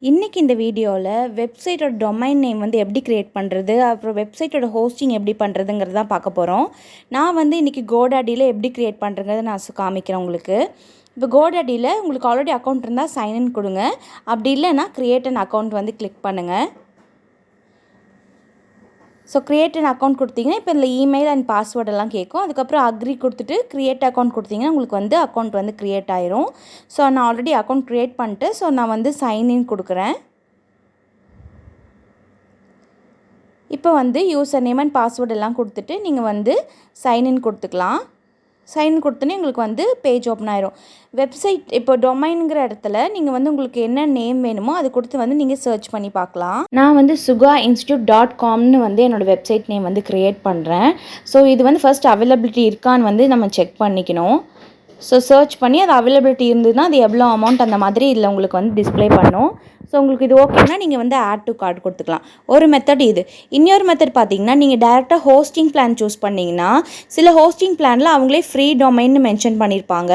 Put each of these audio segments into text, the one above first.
இன்றைக்கி இந்த வீடியோவில் வெப்சைட்டோட டொமைன் நேம் வந்து எப்படி க்ரியேட் பண்ணுறது, அப்புறம் வெப்சைட்டோட ஹோஸ்டிங் எப்படி பண்ணுறதுங்கிறது தான் பார்க்க போகிறோம். நான் வந்து இன்றைக்கி கோடாடியில் எப்படி க்ரியேட் பண்ணுறங்கிறத நான் காமிக்கிறேன் உங்களுக்கு. இப்போ கோடாடியில் உங்களுக்கு ஆல்ரெடி அக்கௌண்ட் இருந்தால் சைன்இன் கொடுங்க. அப்படி இல்லைன்னா க்ரியேட் அன் அக்கௌண்ட் வந்து கிளிக் பண்ணுங்கள். ஸோ க்ரியேட் அன் அக்கௌண்ட் கொடுத்தீங்கன்னா இப்போ இதில் இமெயில் அண்ட் பாஸ்வேர்டெல்லாம் கேட்கும். அதுக்கப்புறம் அக்ரி கொடுத்துட்டு க்ரியேட் அக்கௌண்ட் கொடுத்தீங்கன்னா உங்களுக்கு வந்து அக்கௌண்ட் வந்து க்ரியேட் ஆயிரும். ஸோ நான் ஆல்ரெடி அக்கௌண்ட் க்ரியேட் பண்ணிட்டு ஸோ நான் வந்து சைன்இன் கொடுக்குறேன். இப்போ வந்து யூசர் நேம் அண்ட் பாஸ்வேர்டு எல்லாம் கொடுத்துட்டு நீங்கள் வந்து சைன்இன் கொடுத்துக்கலாம். சைன் கொடுத்தோன்னே உங்களுக்கு வந்து பேஜ் ஓப்பன் ஆயிரும். வெப்சைட் இப்போ டொமைனுங்கிற இடத்துல நீங்கள் வந்து உங்களுக்கு என்ன நேம் வேணுமோ அது கொடுத்து வந்து நீங்கள் சர்ச் பண்ணி பார்க்கலாம். நான் வந்து sugaiinstitute.comனு வந்து என்னோடய வெப்சைட் நேம் வந்து க்ரியேட் பண்ணுறேன். ஸோ இது வந்து ஃபர்ஸ்ட் அவைலபிலிட்டி இருக்கான்னு வந்து நம்ம செக் பண்ணிக்கணும். ஸோ சர்ச் பண்ணி அது அவைலபிலிட்டி இருந்ததுன்னா அது எவ்வளோ அமௌண்ட் அந்த மாதிரி இதில் உங்களுக்கு வந்து டிஸ்பிளே பண்ணும். ஸோ உங்களுக்கு இது ஓகேனா நீங்கள் வந்து ஆட் டு கார்டு கொடுத்துக்கலாம். ஒரு மெத்தட் இது. இன்னொரு மெத்தட் பார்த்தீங்கன்னா நீங்கள் டேரெக்டாக ஹோஸ்டிங் பிளான் சூஸ் பண்ணிங்கன்னா சில ஹோஸ்டிங் பிளானில் அவங்களே ஃப்ரீ டொமைன்னு மென்ஷன் பண்ணியிருப்பாங்க.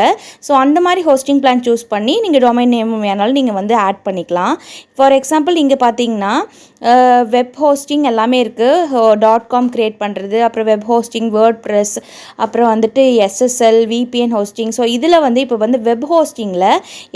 ஸோ அந்த மாதிரி ஹோஸ்டிங் பிளான் சூஸ் பண்ணி நீங்கள் டொமைன் நேம் வேணாலும் நீங்கள் வந்து ஆட் பண்ணிக்கலாம். ஃபார் எக்ஸாம்பிள் இங்கே பார்த்தீங்கன்னா வெப் ஹோஸ்டிங் எல்லாமே இருக்குது. .com க்ரியேட் பண்ணுறது, அப்புறம் வெப் ஹோஸ்டிங், வேர்ட்ப்ரெஸ், அப்புறம் வந்துட்டு SSL, VPN ஹோஸ்டிங். ஸோ இதில் வந்து இப்போ வந்து வெப் ஹோஸ்டிங்கில்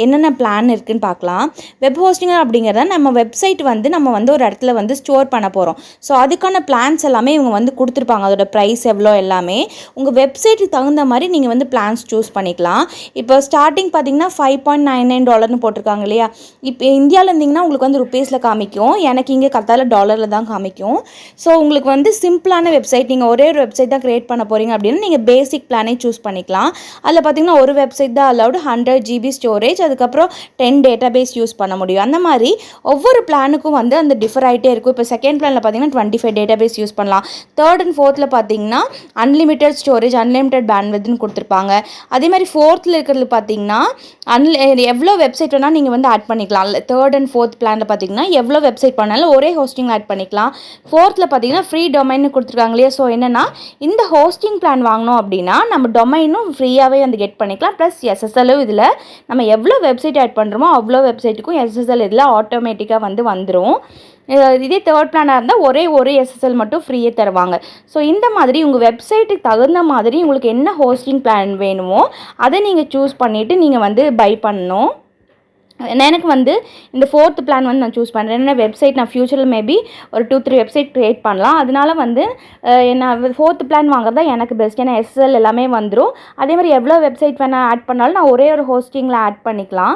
என்னென்ன பிளான் இருக்குதுன்னு பார்க்கலாம். வெப் ஹோஸ்டிங் அப்படிங்கிறத நம்ம வெப்சைட் வந்து நம்ம வந்து ஒரு இடத்துல வந்து ஸ்டோர் பண்ண போகிறோம். ஸோ அதுக்கான பிளான்ஸ் எல்லாமே இவங்க வந்து கொடுத்துருப்பாங்க. அதோட ப்ரைஸ் எவ்வளோ எல்லாமே உங்கள் வெப்சைட்டுக்கு தகுந்த மாதிரி நீங்கள் வந்து பிளான்ஸ் சூஸ் பண்ணிக்கலாம். இப்போ ஸ்டார்டிங் பார்த்தீங்கன்னா $5.99 போட்டிருக்காங்க இல்லையா. இப்போ இந்தியாவில் இருந்தீங்கன்னா உங்களுக்கு வந்து ருப்பீஸில் காமிக்கும். எனக்கு இங்கே கத்தாரில் டாலரில் தான் காமிக்கும். ஸோ உங்களுக்கு வந்து சிம்பிளான வெப்சைட், நீங்கள் ஒரே ஒரு வெப்சைட் தான் க்ரியேட் பண்ண போகிறீங்க அப்படின்னா நீங்கள் பேசிக் பிளானே சூஸ் பண்ணிக்கலாம். அதில் பார்த்தீங்கன்னா ஒரு வெப்சைட் தான் அலவுடு, 100 GB ஸ்டோரேஜ், அதுக்கப்புறம் 10 டேட்டாபேஸ் யூஸ் பண்ண முடியும். அந்த மாதிரி ஒவ்வொரு பிளானுக்கும் வந்து அந்த டிஃபர் ஆகிட்டே இருக்கும். இப்போ செகண்ட் பிளானில் பார்த்தீங்கன்னா 25 டேட்டாபேஸ் யூஸ் பண்ணலாம். தேர்ட் அண்ட் ஃபோர்த்தில் பார்த்தீங்கன்னா அன்லிமிட்டட் ஸ்டோரேஜ், அன்லிமிட்டட் பேண்ட்வித்னு கொடுத்துருப்பாங்க. அதே மாதிரி ஃபோர்த்தில் இருக்கிறது பார்த்தீங்கன்னா எவ்வளோ வெப்சைட் வேணால் நீங்கள் வந்து ஆட் பண்ணிக்கலாம். தேர்ட் அண்ட் ஃபோர்த் பிளானில் பார்த்தீங்கன்னா எவ்வளோ வெப்சைட் பண்ணாலும் ஒரே ஹோஸ்டிங் ஆட் பண்ணிக்கலாம். ஃபோர்த்தில் பார்த்தீங்கன்னா ஃப்ரீ டொமைன்னு கொடுத்துருக்காங்க இல்லையா. ஸோ என்னென்னா இந்த ஹோஸ்டிங் பிளான் வாங்கினோம் அப்படின்னா நம்ம டொமைனும் ஃப்ரீயாகவே வந்து கெட் பண்ணிக்கலாம். ப்ளஸ் SSLம் இதில் நம்ம எவ்வளோ வெப்சைட் ஆட் பண்ணுறோமோ அவ்வளோ வெப்சைட்டுக்கும் SSL இதில் ஆட்டோமேட்டிக்காக வந்து வந்துடும். இதே தேர்ட் பிளானாக இருந்தால் ஒரு SSL மட்டும் ஃப்ரீயே தருவாங்க. ஸோ இந்த மாதிரி உங்கள் வெப்சைட்டுக்கு தகுந்த மாதிரி உங்களுக்கு என்ன ஹோஸ்டிங் பிளான் வேணுமோ அதை நீங்கள் சூஸ் பண்ணிவிட்டு நீங்கள் வந்து பை பண்ணணும். எனக்கு வந்து இந்த ஃபோர்த் பிளான் வந்து நான் சூஸ் பண்ணுறேன். ஏன்னா வெப்சைட் நான் ஃப்யூச்சரில் மேபி ஒரு 2-3 வெப்சைட் க்ரியேட் பண்ணலாம். அதனால வந்து நான் ஃபோர்த் பிளான் வாங்குறது தான் எனக்கு பெஸ்ட். ஏன்னா SSL எல்லாமே வந்துடும். அதே மாதிரி எவ்வளோ வெப்சைட் வேணால் ஆட் பண்ணாலும் நான் ஒரே ஒரு ஹோஸ்டிங்கில் ஆட் பண்ணிக்கலாம்.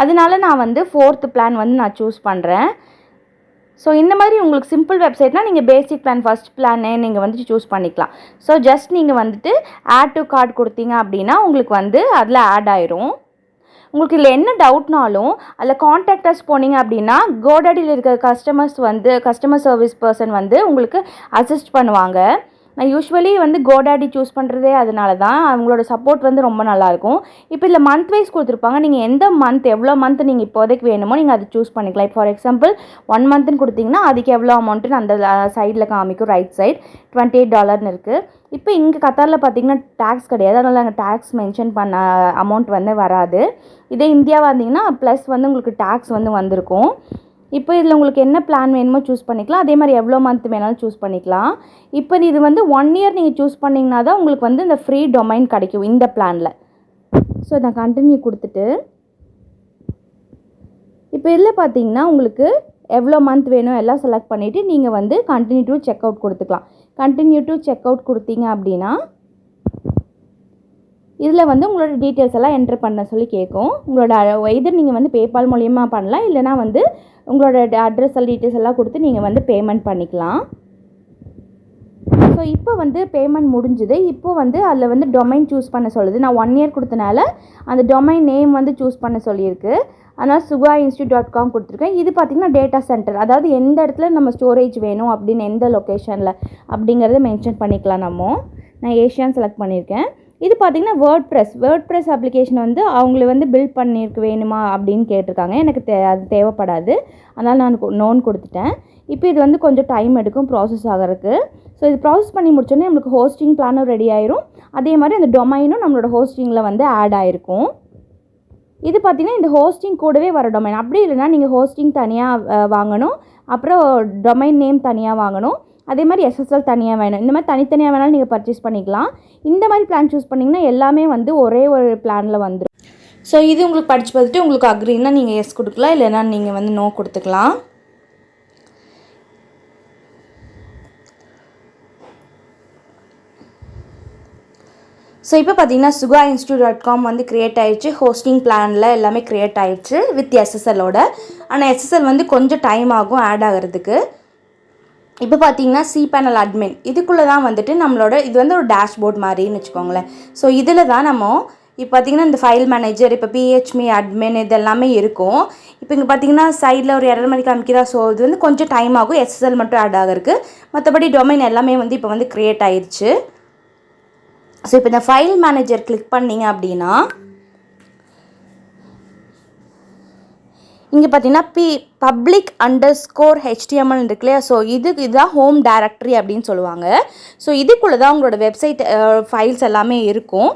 அதனால நான் வந்து ஃபோர்த் பிளான் வந்து நான் சூஸ் பண்ணுறேன். ஸோ இந்த மாதிரி உங்களுக்கு சிம்பிள் வெப்சைட்னால் நீங்கள் பேசிக் பிளான் ஃபஸ்ட் பிளானே நீங்கள் வந்து சூஸ் பண்ணிக்கலாம். ஸோ ஜஸ்ட் நீங்கள் வந்துட்டு ஆட் டு கார்டு கொடுத்தீங்க அப்படின்னா உங்களுக்கு வந்து அதில் ஆட் ஆயிரும். உங்களுக்கு இதில் என்ன டவுட்னாலும் அதில் கான்டாக்டர்ஸ் போனீங்க அப்படின்னா கோடாடியில் இருக்கிற கஸ்டமர் சர்வீஸ் பர்சன் வந்து உங்களுக்கு அசிஸ்ட் பண்ணுவாங்க. நான் யூஸ்வலி வந்து கோடாடி சூஸ் பண்ணுறதே அதனால தான். அவங்களோட சப்போர்ட் வந்து ரொம்ப நல்லாயிருக்கும். இப்போ இதில் மந்த் வைஸ் கொடுத்துருப்பாங்க. நீங்கள் எந்த மந்த் எவ்வளோ மந்த் நீங்கள் இப்போதைக்கு வேணுமோ நீங்கள் அதை சூஸ் பண்ணிக்கலாம். இப்போ ஃபார் எக்ஸாம்பிள் 1 மந்த்னு கொடுத்தீங்கன்னா அதுக்கு எவ்வளோ அமௌண்ட்டுன்னு அந்த சைடில் காமிக்கும். ரைட் சைட் $28 இருக்குது. இப்போ இங்கே கத்தாரில் பார்த்தீங்கன்னா டேக்ஸ் கிடையாது. அதனால் அங்கே டேக்ஸ் மென்ஷன் பண்ண அமௌண்ட் வந்து வராது. இதே இந்தியாவாக இருந்தீங்கன்னா ப்ளஸ் வந்து உங்களுக்கு டேக்ஸ் வந்து வந்திருக்கும். இப்போ இதில் உங்களுக்கு என்ன பிளான் வேணுமோ சூஸ் பண்ணிக்கலாம். அதே மாதிரி எவ்வளோ மந்த் வேணாலும் சூஸ் பண்ணிக்கலாம். இப்போ இது வந்து 1 இயர் நீங்கள் சூஸ் பண்ணிங்கன்னா தான் உங்களுக்கு வந்து இந்த ஃப்ரீ டொமைன் கிடைக்கும் இந்த பிளானில். ஸோ நான் கண்டினியூ கொடுத்துட்டு இப்போ இதில் பார்த்தீங்கன்னா உங்களுக்கு எவ்வளோ மந்த் வேணும் எல்லாம் செலக்ட் பண்ணிவிட்டு நீங்கள் வந்து கண்டினியூ டு செக் அவுட் கொடுத்துக்கலாம். கண்டினியூ டு செக் அவுட் கொடுத்தீங்க அப்படின்னா இதில் வந்து உங்களோட டீட்டெயில்ஸ் எல்லாம் என்ட்ரு பண்ண சொல்லி கேட்கும். உங்களோட எதர் நீங்கள் வந்து பேபால் மூலியமாக பண்ணலாம், இல்லைனா வந்து உங்களோட அட்ரஸ் டீட்டெயில்ஸ் எல்லாம் கொடுத்து நீங்கள் வந்து பேமெண்ட் பண்ணிக்கலாம். ஸோ இப்போ வந்து பேமெண்ட் முடிஞ்சுது. இப்போ வந்து அதில் வந்து டொமைன் சூஸ் பண்ண சொல்லுது. நான் 1 இயர் கொடுத்தனால அந்த டொமைன் நேம் வந்து சூஸ் பண்ண சொல்லியிருக்கு. அதனால் sugaiinstitute.com கொடுத்துருக்கேன். இது பார்த்திங்கன்னா டேட்டா சென்டர், அதாவது எந்த இடத்துல நம்ம ஸ்டோரேஜ் வேணும் அப்படின்னு எந்த லொக்கேஷனில் அப்படிங்கிறத மென்ஷன் பண்ணிக்கலாம். நான் ஏஷியான்னு செலக்ட் பண்ணியிருக்கேன். இது பார்த்திங்கன்னா வேர்ட்ப்ரெஸ் அப்ளிகேஷன் வந்து அவங்கள வந்து பில்ட் பண்ணியிருக்கு வேணுமா அப்படின்னு கேட்டிருக்காங்க. எனக்கு அது தேவைப்படாது. அதனால் நான் நோன் கொடுத்துட்டேன். இப்போ இது வந்து கொஞ்சம் டைம் எடுக்கும் ப்ராசஸ் ஆகிறதுக்கு. ஸோ இது ப்ராசஸ் பண்ணி முடிச்சோன்னே நம்மளுக்கு ஹோஸ்டிங் பிளானும் ரெடி ஆயிரும். அதே மாதிரி அந்த டொமைனும் நம்மளோட ஹோஸ்டிங்கில் வந்து ஆட் ஆகிருக்கும். இது பார்த்திங்கன்னா இந்த ஹோஸ்டிங் கூடவே வர டொமைன். அப்படி இல்லைனா நீங்கள் ஹோஸ்டிங் தனியாக வாங்கணும், அப்புறம் டொமைன் நேம் தனியாக வாங்கணும், அதே மாதிரி எஸ்எஸ்எல் தனியாக வேணும். இந்த மாதிரி தனித்தனியாக வேணாலும் நீங்கள் பர்ச்சேஸ் பண்ணிக்கலாம். இந்த மாதிரி பிளான் சூஸ் பண்ணிங்கன்னா எல்லாமே வந்து ஒரே ஒரு பிளானில் வந்துடும். ஸோ இது உங்களுக்கு படித்து பார்த்துட்டு உங்களுக்கு அக்ரின்னா நீங்கள் எஸ் கொடுக்கலாம், இல்லைனா நீங்கள் வந்து நோ கொடுத்துக்கலாம். ஸோ இப்போ பார்த்தீங்கன்னா sugaiinstitute.com வந்து க்ரியேட் ஆகிடுச்சு. ஹோஸ்டிங் பிளானில் எல்லாமே க்ரியேட் ஆகிடுச்சு வித் எஸ்எஸ்எல்லோட. ஆனால் எஸ்எஸ்எல் வந்து கொஞ்சம் டைம் ஆகும் ஆட் ஆகிறதுக்கு. இப்போ பார்த்தீங்கன்னா cPanel அட்மின் இதுக்குள்ளே தான் வந்துட்டு நம்மளோட இது வந்து ஒரு டேஷ்போர்ட் மாதிரின்னு வச்சுக்கோங்களேன். ஸோ இதில் தான் நம்ம இப்போ பார்த்திங்கன்னா இந்த ஃபைல் மேனேஜர், இப்போ PHP அட்மின் இது எல்லாமே இருக்கும். இப்போ இங்கே பார்த்திங்கன்னா சைடில் ஒரு எரர் மாதிரி காமிக்கிறா. ஸோ இது வந்து கொஞ்சம் டைம் ஆகும் எஸ்எஸ்எல் மட்டும் ஆட் ஆகிறதுக்கு. மற்றபடி டொமைன் எல்லாமே வந்து இப்போ வந்து க்ரியேட் ஆகிடுச்சு. ஸோ இப்போ இந்த ஃபைல் மேனேஜர் கிளிக் பண்ணிங்க அப்படின்னா இங்கே பார்த்தீங்கன்னா public_html இருக்கு இல்லையா. ஸோ இதுதான் ஹோம் டைரக்டரி அப்படின்னு சொல்லுவாங்க. ஸோ இதுக்குள்ளே தான் உங்களோட வெப்சைட் ஃபைல்ஸ் எல்லாமே இருக்கும்.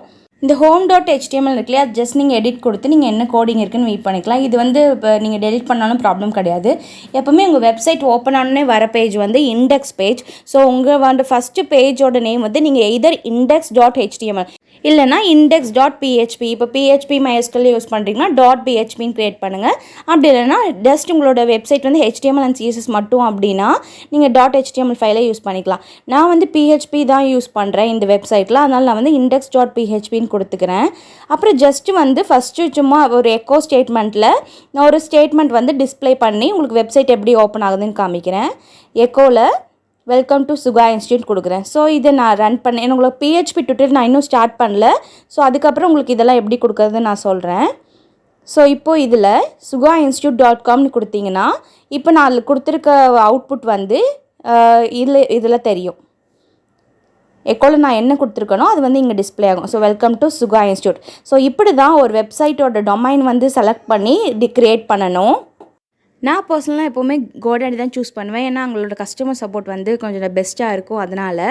இந்த home.html இருக்கு இல்லையா, ஜஸ்ட் நீங்கள் எடிட் கொடுத்து நீங்கள் என்ன கோடிங் இருக்குன்னு வெயிட் பண்ணிக்கலாம். இது வந்து இப்போ நீங்கள் டெலிட் பண்ணாலும் ப்ராப்ளம் கிடையாது. எப்போவுமே உங்கள் வெப்சைட் ஓப்பன் ஆனே வர பேஜ் வந்து இண்டெக்ஸ் பேஜ். ஸோ உங்கள் வந்து ஃபஸ்ட்டு பேஜோட நேம் வந்து நீங்கள் எய்தர் index.html இல்லைனா index.php. இப்போ PHP MySQL யூஸ் பண்ணுறீங்கன்னா .phpன்னு க்ரியேட் பண்ணுங்கள். அப்படி இல்லைனா ஜஸ்ட் உங்களோட வெப்சைட் வந்து HTML அண்ட் CSS மட்டும் அப்படின்னா நீங்கள் .html ஃபைலை யூஸ் பண்ணிக்கலாம். நான் வந்து PHP தான் யூஸ் பண்ணுறேன் இந்த வெப்சைட்டில், அதனால் நான் வந்து index.phpன்னு கொடுத்துக்கிறேன். அப்புறம் ஜஸ்ட்டு வந்து ஃபஸ்ட்டு சும்மா ஒரு எக்கோ ஸ்டேட்மெண்ட்டில் நான் ஒரு ஸ்டேட்மெண்ட் வந்து டிஸ்பிளே பண்ணி உங்களுக்கு வெப்சைட் எப்படி ஓப்பன் ஆகுதுன்னு காமிக்கிறேன். எக்கோவில் வெல்கம் டு sugaiinstitute கொடுக்குறேன். ஸோ இதை நான் ரன் பண்ணேன். உங்களுக்கு PHP டுட்டோரியல் நான் இன்னும் ஸ்டார்ட் பண்ணல. ஸோ அதுக்கப்புறம் உங்களுக்கு இதெல்லாம் எப்படி கொடுக்குறதுன்னு நான் சொல்கிறேன். ஸோ இப்போது இதில் sugaiinstitute.comனு கொடுத்தீங்கன்னா இப்போ நான் அதில் கொடுத்துருக்க அவுட்புட் வந்து இதில் தெரியும். எக்கோவில் நான் என்ன கொடுத்துருக்கனோ அது வந்து இங்கே டிஸ்பிளே ஆகும். So welcome to sugaiinstitute. So இப்படி தான் ஒரு வெப்சைட்டோட டொமைன் வந்து செலக்ட் பண்ணி க்ரியேட் பண்ணணும். நான் பர்சனலாக எப்போவுமே godaddy தான் சூஸ் பண்ணுவேன். ஏன்னா அவங்களோட கஸ்டமர் சப்போர்ட் வந்து கொஞ்சம் பெஸ்ட்டாக இருக்கும் அதனால்.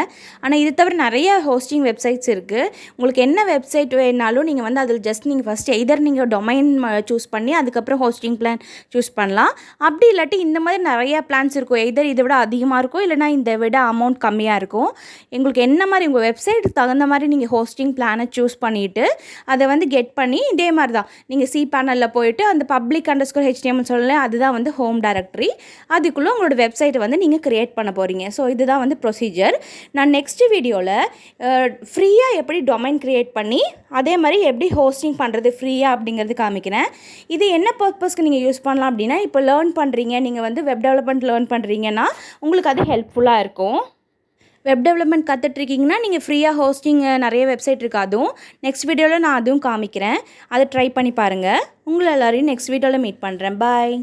ஆனால் இது தவிர நிறைய ஹோஸ்டிங் வெப்சைட்ஸ் இருக்குது. உங்களுக்கு என்ன வெப்சைட் வேணாலும் நீங்கள் வந்து அதில் ஜஸ்ட் நீங்கள் ஃபஸ்ட்டு எய்தர் நீங்கள் டொமைன் சூஸ் பண்ணி அதுக்கப்புறம் ஹோஸ்டிங் பிளான் சூஸ் பண்ணலாம். அப்படி இல்லாட்டி இந்த மாதிரி நிறையா பிளான்ஸ் இருக்கும். எய்தர் இதை விட அதிகமாக இருக்கும், இல்லைனா இதை விட அமௌண்ட் கம்மியாக இருக்கும். உங்களுக்கு என்ன மாதிரி உங்கள் வெப்சைட்டுக்கு தகுந்த மாதிரி நீங்கள் ஹோஸ்டிங் பிளானை சூஸ் பண்ணிவிட்டு அதை வந்து கெட் பண்ணி இதே மாதிரி தான் நீங்கள் cPanelல போயிட்டு அந்த public_html சொல்லலை, அதுதான் வந்து ஹோம் டைரக்டரி. அதுக்குள்ளே உங்களோட வெப்சைட்டை வந்து நீங்கள் க்ரியேட் பண்ண போகிறீங்க. ஸோ இதுதான் வந்து ப்ரொசீஜர். நான் நெக்ஸ்ட் வீடியோவில் ஃப்ரீயாக எப்படி டொமைன் க்ரியேட் பண்ணி அதே மாதிரி எப்படி ஹோஸ்டிங் பண்ணுறது ஃப்ரீயாக அப்படிங்கிறது காமிக்கிறேன். இது என்ன பர்பஸ்க்கு நீங்கள் யூஸ் பண்ணலாம் அப்படின்னா, இப்போ லேர்ன் பண்ணுறீங்க, நீங்கள் வந்து வெப் டெவலப்மெண்ட் லேர்ன் பண்ணுறீங்கன்னா உங்களுக்கு அது ஹெல்ப்ஃபுல்லாக இருக்கும். வெப் டெவலப்மெண்ட் கற்றுட்ருக்கீங்கன்னா நீங்கள் ஃப்ரீயாக ஹோஸ்டிங் நிறைய வெப்சைட் இருக்குது. அதுவும் நெக்ஸ்ட் வீடியோவில் நான் அதுவும் காமிக்கிறேன். அதை ட்ரை பண்ணி பாருங்கள். உங்களை எல்லோரையும் நெக்ஸ்ட் வீடியோவில் மீட் பண்ணுறேன். பாய்.